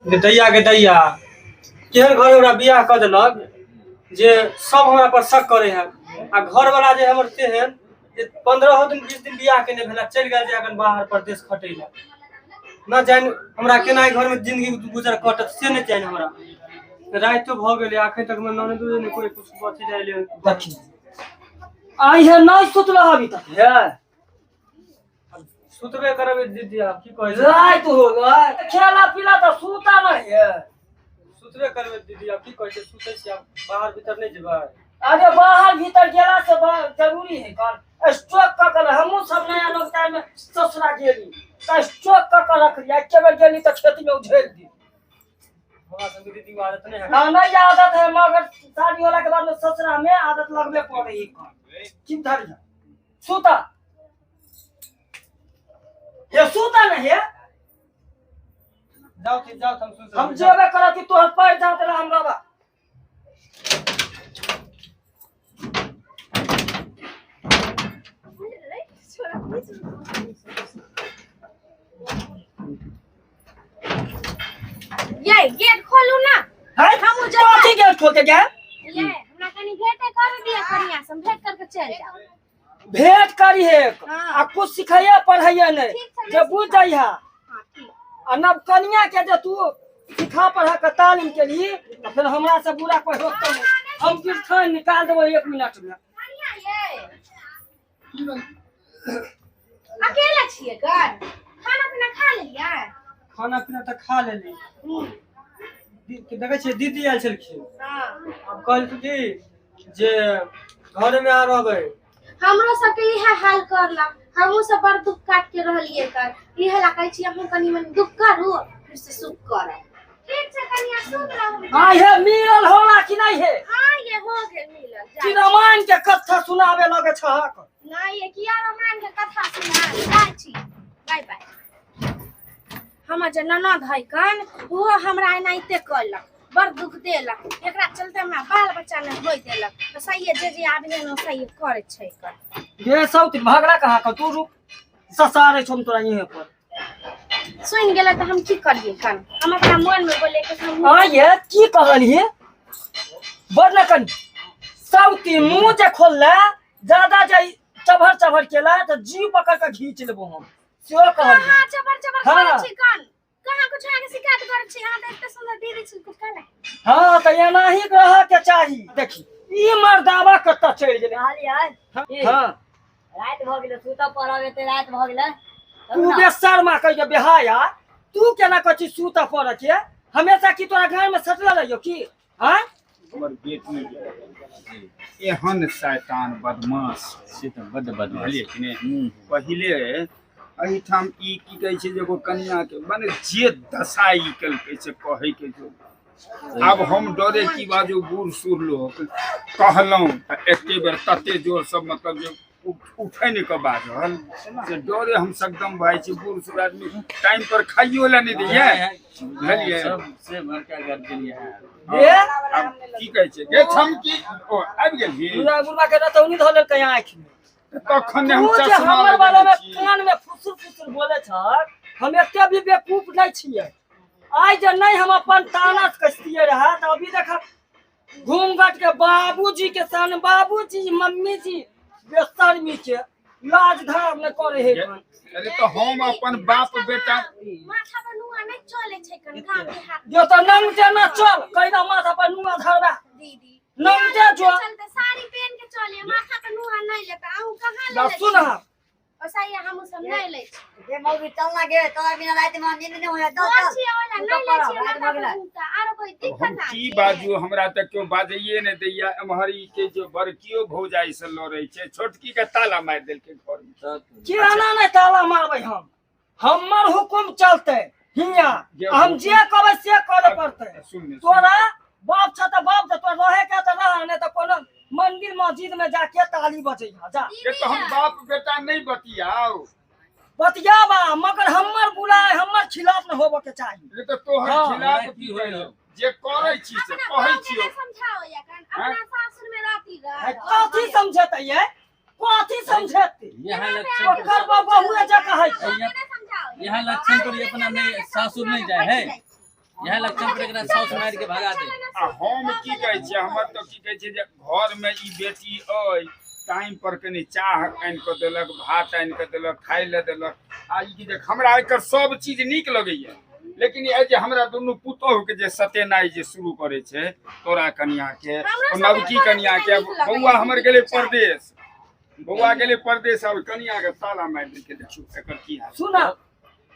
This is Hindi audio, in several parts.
दैया के दैया केहन घर ओकरा बियाह कर देलक जे सब हमरा पर शक करे है आ घर वाला जे हमर तेहन जे 15 दिन 20 दिन बियाह के नहीं भेला चल गेल जे अखन बाहर प्रदेश खटे ला न जान हमरा केना घर में जिंदगी गुजर कटत से नहीं जान हमरा रात तो भ गेले आखन तक में ननद ने कोई कुछ बची जाइले देखी आई है नहीं सुतला अभी तक है सुतबे करबे दीदी आप की कहै रात हो गए खेला पीला तो सूता नहीं है सुतबे करबे दीदी आप की कहै सुतै छी आप बाहर भीतर नहीं जेबै अरे बाहर भीतर गेला से जरूरी है कर स्ट्रोक का कर हमहु सब नया लोग टाइम में ससुरा गेली त स्ट्रोक का कर रख लिया एक बार गेली तो खेती में उझेल दी हमरा संग दीदी की आदत नहीं है हां नहीं आदत है मगर शादी होला के बाद में ससुरा में आदत लगबे पड़े है चिंता नहीं सूता ये सूता नहीं है जाओ हम जेबे करा कि तोहर पैर जाओ तेरा हम रबा ये गेट खोलू ना है हम कथि गेट खोल के गए ये हमरा कनी भेंट कर दिया कनिया से भेंट करके चल जाओ भेंट करी है हाँ। आ कुछ सिखाइए पढ़ाइए नहीं जे बुझ जाइहा हां ठीक आ नब कनिया के जे तू सिखा पढ़ा के तालीम के लिए तो फिर हमरा से बुरा कोई रोकता नहीं हम फिर थान निकाल देबो 1 मिनट में कनिया ये अकेला छिए कर खाना पीना खा लिया खाना पीना तो खा लेली देखे छे दीदी आयल छलखिन हां अब कहल कि जे घर में आ रहबे हमरो सबके इहे हाल करला हमहु सब बड़ दुख काट के रहलिए कर इहे ला कहै छी हम कनी मन दुख करू फिर से सुख करब ठीक छै कनिया सुन रहू हां ये मिलल होला कि नहीं है हां ये हो गेल मिलल कि रामायण के कथा सुनावे लगे छहक नहीं ये किया रामायण के कथा सुना जाय छी बाय बाय हमर जे ननद है कन वो हमरा एनाइते कहलक बड़ दुख देलक एकरा चलते हमरा बाल बच्चा ने होय देलक तो सही जे आदमी न सही करे छै कर ये सब भागला कहां का तू रुक ससारे छम तोरा यहीं पर सुन गेला तो हम की करिए कन हम अपना मन में बोले के हम हां ये की कहलिए बड़ कन सब की मुंह जे खोलला ज्यादा जाई चभर केला तो जीव पकड़ के खींच लेबो हम से कहलिए हां चबर हाँ। करे छी कन कहां कुछ आगे शिकायत करे छी हां इतना सुंदर दीदी छी कुछ कहले हां तो एना ही रह के चाही देखी ई मर्दावा कत्ता चढ़ गेले हां रात भ गेले सुता पड़ावे ते रात भ गेले तू बेशर्मा कह के बेहाया तू केना कछि सूता पड़ के हमेशा की तोरा घर में सटला रहियो की हां हमर बेटी एहन शैतान बदमाश से तो बड़ बदमाश बुझलिए कि नहीं पहिले एहिठाम ई की कहै छै जे एगो कन्या के माने जे दशाई कलकै से कहै के जो अब हम डरे की बाजू बूढ़ सूढ़ लोग कहलौं त एके बेर तते जोर सब मतलब जे उठै ने के बाजल से डरे हम एकदम भाई छी बूढ़ सूढ़ आदमी टाइम पर खाइयो ला नहीं दैए बुझलिए सबसे बड़का गर्जन है ए अब की कहै छै गे हम की ओ आबि गेली बुढ़ा के रतौनी धोले कहीं आंख में तखन हम तू जे चश्मा हमर बारे में लगेने छी। कान में फुसुर बोले छ हम एते भी बेवकूफ नहीं छिए आइ जे नहीं हम अपन तानस कसिए रहा त अभी देख घूमघट के बाबूजी के सन बाबूजी मम्मी जी बेशर्मी के लाज धर्म न करे है अरे तो हम अपन बाप बेटा माथा पर नुआ नहीं चले छै कन गांव देहात जो तो नंगे न चल कहिना माथा पर नुआ धरबा दीदी नंगे जो चलते साड़ी पहन के चले माथा पे नुआ नहीं लेता आहू कहां ले सुन ऐसा ही हम सब नहीं ले ये मौगी चलना गे तोरा बिना रात में नींद नहीं होया चल चल अच्छी वाला नहीं ले छी माथा पे नुआ आरो कोई दिक्कत हम आ की बाजू हमरा तक क्यों बाजइए ने दैया एमहरी के जो बड़कियो भौजाई से लड़ै छै छोटकी के ताला मार देल के घर में किराना नहीं ताला मारबै हम हमर हुकुम चलते हिया हम जे कहबै से करे पड़ते सुन तोरा बाप छ त बाप त तो रहे के त रह ने त कोनो मंदिर मस्जिद में जाके ताली बजैहा जा ये तो हम बाप बेटा नहीं बतियाओ बतियाबा मगर हमर बुलाए हमर खिलाफ न होबे के चाहिए ये तो तोहर हाँ, खिलाफ की होइलो जे करै छी से कहै छियो समझाओ या कन अपना सासुर में रहती रह कथी समझते ये कथी समझते यहाँ लक्षण ओकर बहुए जे कहै छै समझाओ यहाँ लक्षण पर अपना में सासुर नहीं जाए है यहाँ लक्षण पर एकरा साउस मार के भगा दे। आ हम की कहै छियै हमर तो की कहै छै जे घर में ई बेटी अइ टाइम पर कनी चाह आनि कऽ देलक, भात आनि कऽ देलक, खाय ले देलक। आ ई देख हमरा एकर सब चीज नीक लगैया, लेकिन ये जे हमरा दुनू पुतोह के जे सतेनाई जे शुरू करे छै, तोरा कनिया के नवकी कनिया के बौआ हमर गेले परदेश, बौआ गेले परदेश, अब कनिया के ताला मार दे के देखियो एकर की हाल। सुना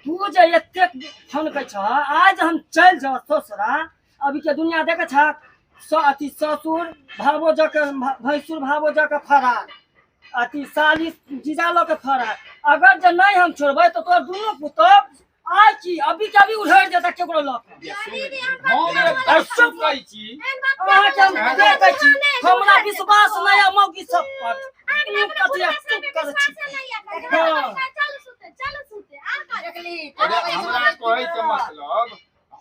तू जे एतेक फोन कर छ, आज हम चल जाओ ससुरा, अभी के दुनिया देखे छ अति ससुर भावो जक भैंसुर भावो जक फरार, अति साली जीजा लो के फरार। अगर जे नहीं हम छोड़बै तो तोर दुनू पुतो आज की अभी के अभी उधर जाता केकरो लो हम एक चुप कहै छी, अहाँ के हम कहै छी हमरा विश्वास नहीं है मौगी सब पर। तू कथिया चुप कर छी। हमरा कहै के मतलब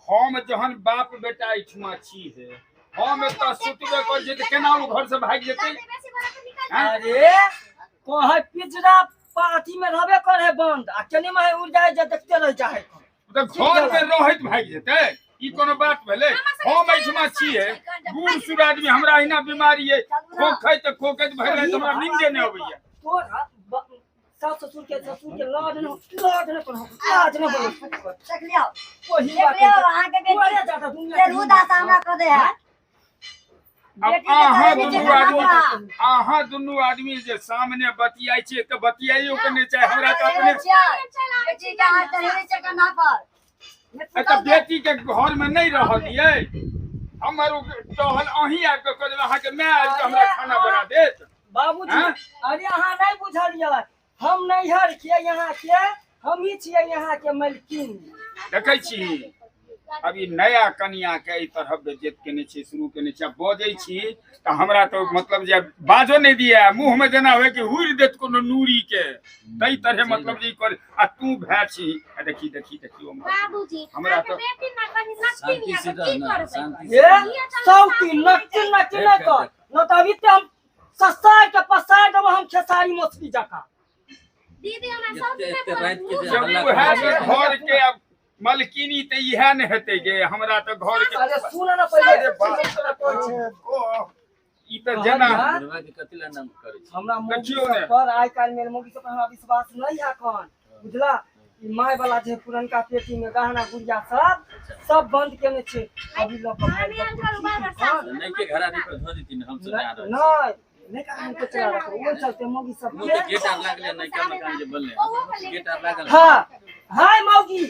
हम जहन बाप बेटा एठमा छी है, हम एतऽ सुतबे कर जे केना ओ घर से भाग जेतै। अरे कहे पिजरा पाथी में रहबे करे बंद, आ केने में उड़ जाए जे देखते रह जाए तो घर में रहत भाग जेतै, ई कोनो बात भेलै। हम एठमा छियै बूढ़ सूढ़ आदमी, हमरा अहिना बीमारी है, खोखै त खोखैत भरि राति हमरा नींदे नहि अबैया। तोर सास ससुर के लाज न करो देख लियो वही देख लियो अहाँ के कोई बेटी जाता दुनिया जरूर दासा हमरा कर दे है। अब अहाँ दुनू आदमी जे सामने बतियाइ छियै तऽ बतियाइयो के नहि चाहे, हमरा तऽ अपने बेटी के हाथ धरे छै कन्हा पर। एतऽ बेटी के घर में नहीं रह दियै, हमर टहल अहीं आबि कऽ कहल अहाँके माय आबि कऽ हमरा खाना बना देत। बाबूजी अरे अहाँ नहीं बुझलियै, हम नैहर के यहाँ के हम ही छियै यहाँ के मलकिन। देखै छी अभी नया कनिया के ई तरह बेइज्जत केने छी, शुरू केने छी, बजै छी तऽ हमरा तो मतलब जे बाजो नहीं दिया, मुंह में जेना होय कि हुरि देत कोनो नूरी के, तई तरह मतलब जे कर। आ तू भै छी, देखी देखी देखियो बाबूजी हमरा तो बेटी ना कहीं नक्की शांति नहीं से है, रह की ना, करबै? शांति से। ये सौती नक्की नक्की न कर, न तो अभी ते हम ससार के पसार देब हम खेसारी मछली जका। दीदी हमरा सब एते रात के जे जब हल्ला उहे करे छै, घर के अब मलकिनी त इहे न हेतै गे, हमरा त घर के अरे सुन न पहिले अरे बाप ई त जेना बुढ़वा के कथी ला नाम करे छै। हमरा मौगी देखियो ने। सब पर आइ काल्हि मेरे मौगी सब पर हमरा विश्वास नहीं है कौन बुझला। ई माय वाला जे पुरनका पेटी में गहना गुड़िया सब बंद केने छै, अभी लोग नहीं के घरारी पर धो देती न, हम सब जा रहे नहीं नहीं का हम कुछ रखो वो चलते मौगी सब वो तो गेट आर लागले नहीं का मकान जे बनले गेट आर लागल। हां हाय मौगी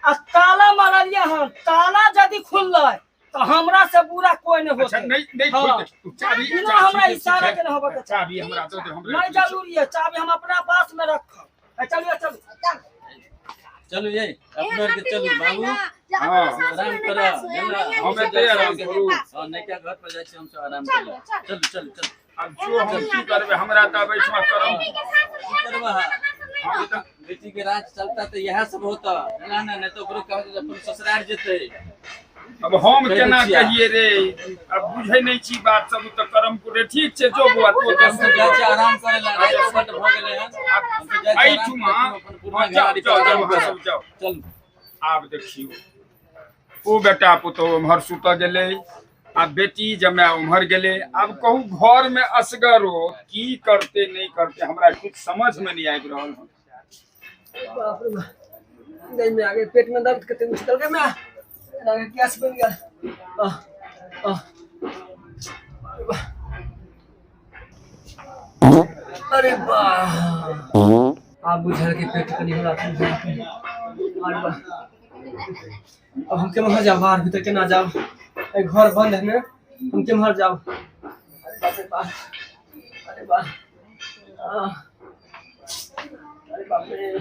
आ ताला मारलिए हम, ताला यदि खुललै तो हमरा से बुरा कोई नहीं अच्छा होतै। नहीं नहीं हाँ। खोल तू चाबी बिना हमरा इशारा के न होबे के चाबी हमरा दो दे, हमरा नहीं जरूरी है, चाबी हम अपना पास में रखब। चलिए चल चलो ये अपने के चलो बाबू आराम करो, हमें दे आराम करू। और नहीं क्या घर पर जाए हम सब आराम करो। चलो चलो चलो अब जो हम की करबे, हमरा त बैठवा करम। करवा हम तो बेटी के राज चलता तो यह सब होता ना ना, नहीं तो ओकरो कह के अपन ससुराल जेते। अब हम केना कहिए रे, अब बुझै नहीं छी बात सब, त करम पुरे ठीक छै जो बुआ तो हम तो जाए छी आराम करे ला, रात बट भ गेले हैं। हम तो जाए छी आई आराम ठुमा अपन पूरा जाओ गाड़ी जाओ पर जाओ सब जाओ। चल आब देखियो ओ बेटा पुतो उम्हर सुत गेले, आ बेटी जमाय उम्हर गेले। अब कहू घर में असगरो की करते नहीं करते हमरा कुछ समझ में नहीं आबि रहल है। बाप रे बाप, नहीं में आगे पेट में दर्द करते निकल गया मैं, आगे गैस बन गया। अरे वाह आप बुझल के पेट कनी होला अरे वाह। अब हम के मर जाओ, बाहर भीतर के ना जाओ, ए घर बंद है ना, हम के मर जाओ। अरे बाप रे बाप, अरे बाप रे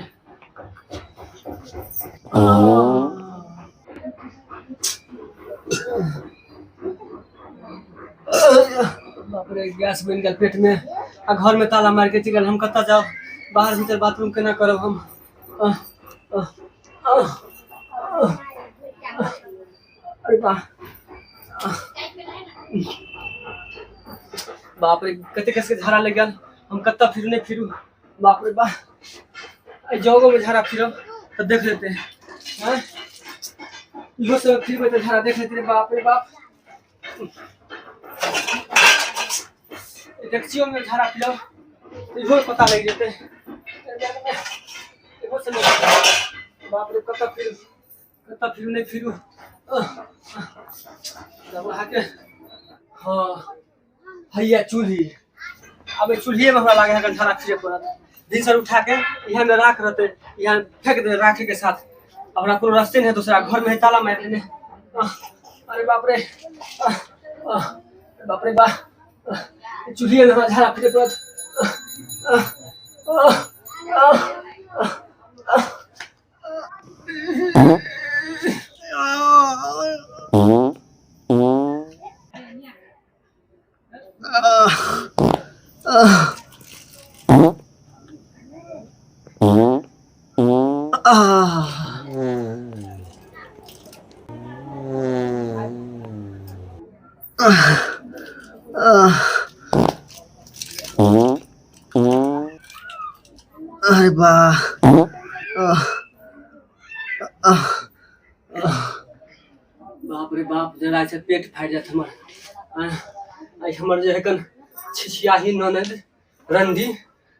बाप रे गैस बन गया पेट में, आ घर में ताला मार के चिकन हम कत्ता जाओ, बाहर भीतर बाथरूम केना करब हम। अरे बाप रे कते कस के झाड़ा लग गया, हम कत्ता फिरू नहीं फिरू। बाप रे बाप जोगो में झाड़ा फिरो तो देख लेते हैं। इहो सब फिर में तो झाड़ा देख लेते रे बाप रे बाप। डेक्चियो में झाड़ा पिलो इहो पता लग जेते। इहो से बाप रे कत फिर नहीं फिरू जब आके हाँ भैया चूल्ही अब चूल्हे में हमरा लागे है झाड़ा फिरे पड़त। दिन सर उठा के यहाँ में राख रहते यहाँ फेंक दे राखे के साथ हमरा कोनो रास्ते नहीं दूसरा घर में है ताला मार देने। अरे बाप रे बाप रे बाप चूल्हे में झाड़ा फिरे पड़त। अरे वाह बाप रे बाप जरा से पेट फाट जात हमर। आई हमर जे हकन छिछियाही ननद रंडी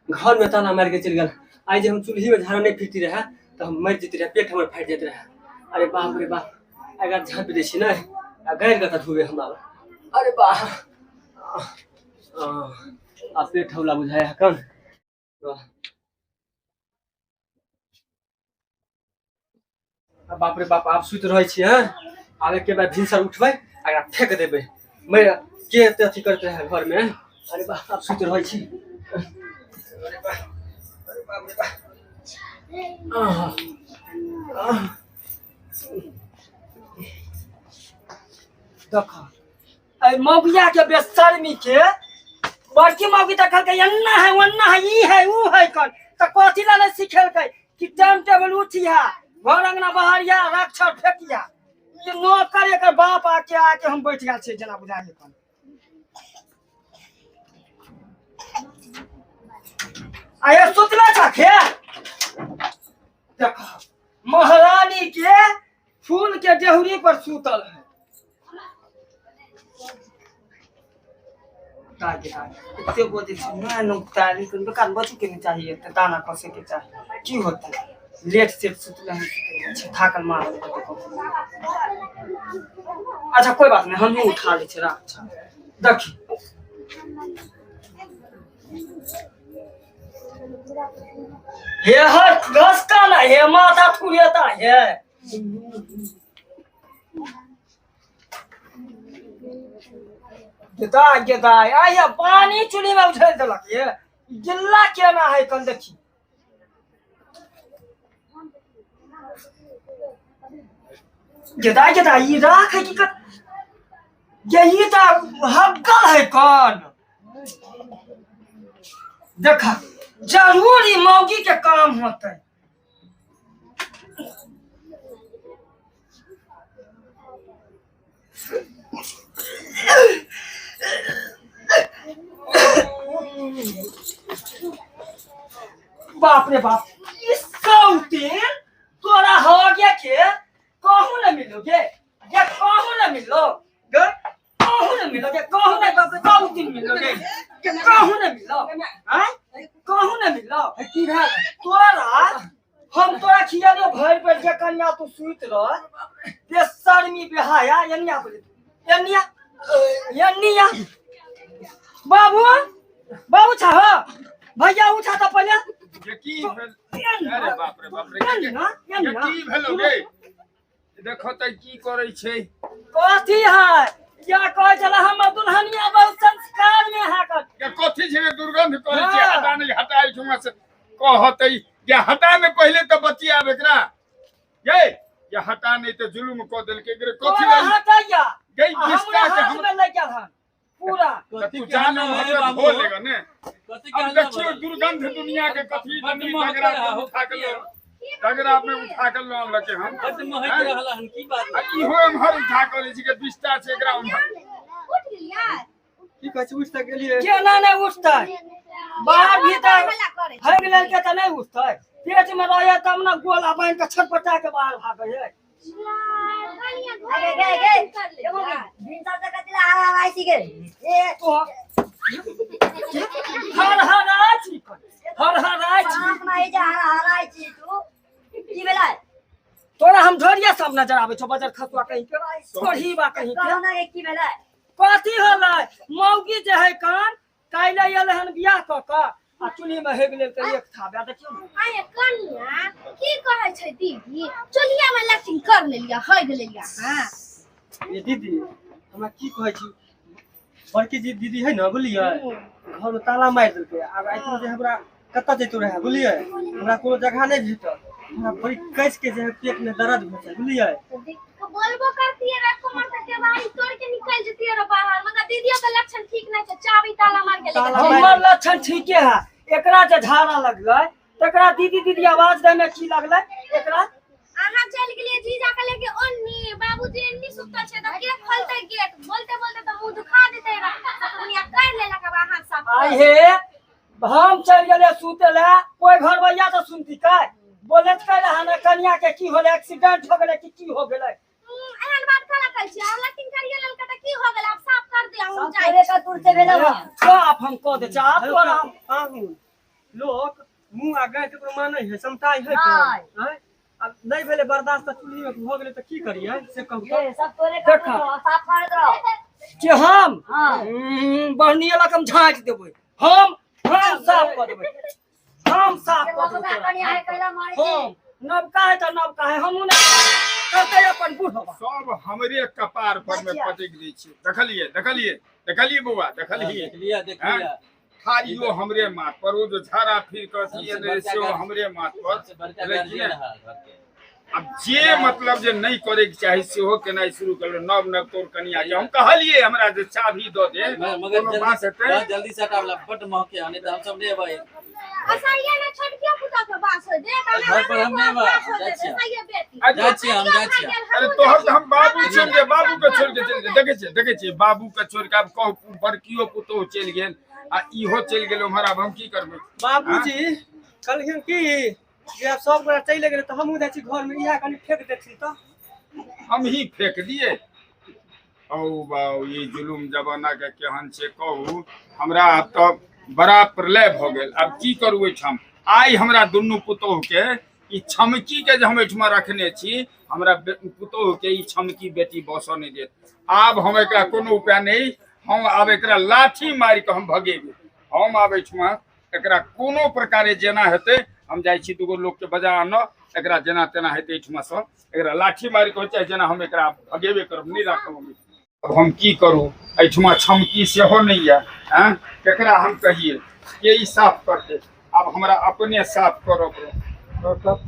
घर में ताला मार के चल गल। आई जे हम चूल्ही में झाड़ा नहीं फिरती रहा तो हम मर जेती रहा पेट हमर फाट जात रहा। अरे बाप रे बाप अगर झाँप दे छी ना गैर कथा धुबे हमरा। अरे बाप आ पेट हौला बुझाय हकन। बाप रे बाप आप सुत रहे छी हैं आगे के बाद भिनसर उठबै अगर फेंक देबै मैं के अथी करते हैं घर में। अरे बाप आप सुत रहे छी। अरे बाप रे बाप देखा आई मौगिया के बेशर्मी के बड़की मौगी देखल के एन्ना है वन्ना है ई है ऊ है कन त कथी ला नहीं सिखेल के कि टाइम टेबल उठिया घर अंगना बहरिया रक्षा फेंकिया ये नौकर एकर बाप आके हम बैठ गेल छे जना बुझा ले कन। आये सुतला चाखे देखा महारानी के फूल के डेहुरी पर सूतल है। इतने बोझ मैं नुकतारी कर दुकान बच्चों के नहीं चाहिए तो दाना कसे के चाहिए क्यों होता है लेट से सुतला है थाकल मार अच्छा कोई बात नहीं हम ही उठा ले छे अच्छा देखी हे हर घस का ना हे माथा फूलेता है गेदा आया पानी चूल्ही में उछल देलक ये गिल्ला केना है कन देखी गेदा ई राख है कि यही तो हग्गल है कन देखा जरूर ही मौगी के काम होते बाप रे बाप इस सौतीन तोरा हो गया के कहूं न मिलोगे ये कहूं न मिलोगे कहूं न मिलोगे कहूं न सौतीन मिलोगे कहूं न मिलो हैं कहूं न मिलो की है तोरा हम तोरा खियालो भर पर के कन्या तू सुत रह बेशर्मी बेहाया यनिया बोले यनिया बाबू बाबू छा हो भैया उठा तो पहले ये की अरे बाप रे ये की भेलोगे देखो त की करै छै कथी है क्या कह चला हम दुल्हनिया बहुत संस्कार में है कर के कथी छै दुर्गंध करै छै हटा नहीं हटाई छुमा से कहतै ये हटा ने पहले तो बतिया एकरा ये हटा नहीं तो जुलुम क देल के कथी हटाया गई किसका के हम में लेके हन पूरा तू जानो मतलब हो लेगा ने अब देखियो दुर्गंध दुनिया के कथी जमीन वगैरह उठा के अगर आपने उठा कर लो हम लगे हम बट महक रहला हन की बात ई हो हम हर उठा कर लै छी के बिस्ता छै एकरा हम उठ लिया की कहै छी उठता गेलिए केना नहीं उठता बाहर भीतर हग लड़के तो नहीं उठता पेट में रहे तब ना गोला बांध के छटपटा के बाहर भागे है कनिया गे घर गे में कर ले देखो दिन सब तक तिला हाय सी गे ए तो हर हराई छी हर हराई छी साफ नहीं जा हाय सी तू की बेला तोरा हम ढोरिया सब नजर आवे छो बाजार खसुआ कहीं के पढ़ी बा कहीं के कहना के की बेला कथी होलै मौगी जे है कान काइले एले हन बियाह क क आ चुनी में हे गेल त एक थाबा देखियो आये कनिया की कहै छै दीदी चुलिया में लैट्रिन कर लेलिया है गेलिया हां ये दीदी हमरा की कहै छी बड़की जी दीदी है न बुझलियै घर में ताला मार देलकै आब आइतो जे हमरा कत्ता जैतो रहे बुझलियै हमरा कोनो जगह नहीं भेटल हमरा बड़ी कस के जे पेट में दर्द हो छै बुझलियै बोलबो करती है राजकुमार के बाहर तोड़ के निकल जती है बाहर मगर दीदियों का लक्षण ठीक नहीं है चाबी ताला मार के लेके हमर लक्षण ठीके है एकरा जे झाड़ा लगलै तकरा दीदी दीदी आवाज दे में की लगलै एकरा आहा चल गेलिए जीजा के लेके ओन्नी बाबूजी एन्नी सुतल छै त के खोलते गेट बोलते बोलते त मुंह दुखा देते दुनिया कर लेला के बाहर सब आई हे हम चल गेले सुते ले कोई घर भैया तो सुनती काय बोले कह रहा ना कन्या के की होले एक्सीडेंट हो गेले की हो गेले एहन बात करा कहै छी हम लेकिन करिए ललका त की हो गेल अब साफ कर दे हम सब जाई तेरे का दूर से बेला साफ हम कह दे चाप तोरा आहू लोग मुंह आगे केकरो मानै है समताई है हाय। हैं अब नहीं भेले बर्दाश्त त चुली में हो गेले त की करिए से कहू तो ये सब तेरे का साफ कर दो कि हम हां बहनी लक हम झाँक देबै हम साफ कर देबै हम साफ कर तो देबै कनिया है कहला मारी हम नबका है त नबका है हमहु ना करते अपन बुढ़वा सब हमरे कपार पर में पटक दै छै देखलिए बउआ देखलिए देख लिया हाँ? थारियो हमरे माथ पर वो जो झाड़ा फिर करती है से हमरे माथ पर सबसे बड़का लेकिन गार्जियन है घर के अब जे मतलब जे नहीं करे के चाही सेहो केनाइ शुरू कर नव नव तोर कनिया जे हम कहलिए हमरा जे चाबी दो दे मगर कोनो बात हेतै जल्दी से हटावला बट महके नहीं तो हम सब नहीं भाई असैया ने छोटकिया पुता के बास हो दे घर पर हम नहीं बा, असैया बेटी अच्छा, जा छी अरे तोहर तो हम बाबू छोड़ के बाबू के छोड़ के चल गए देखे छी बाबू के छोड़ के अब कहू बड़कियो पुतो चल गेल आ इहो चल गेल हमरा हम की करबै बाबूजी कहलखिन की जे अब सब गोरा चलि गेलै त हमहूँ जाइ छी घर में इहा कनी फेंक देथिन त हम ही फेंक दिए औ बाऊ ये जुलुम जमाना के केहन छै कहू हमरा तो बड़ा प्रलय भ गेल अब की करू एठाम आइ हमरा दुनू पुतोह के ई छमकी के जे हम एठमा रखने छी हमरा पुतोह के ई छमकी बेटी बसो नहीं देत आब हम एकरा कोनो उपाय नहीं हम आब एकरा लाठी मार के हम भगेबे हम आब एठमा एकरा कोनो प्रकारे जेना हेतै हम जाइ छी दुगो लोग के बजा आन एकरा जेना तेना हेतै एठमा से एकरा लाठी मार के चाहे जेना हम एकरा भगेबे करब नहीं राखब अब हम की करू एठमा छमकी सेहो नहीं है हैं केकरा हम कहिए के ई साफ करते अब हमरा अपने साफ करब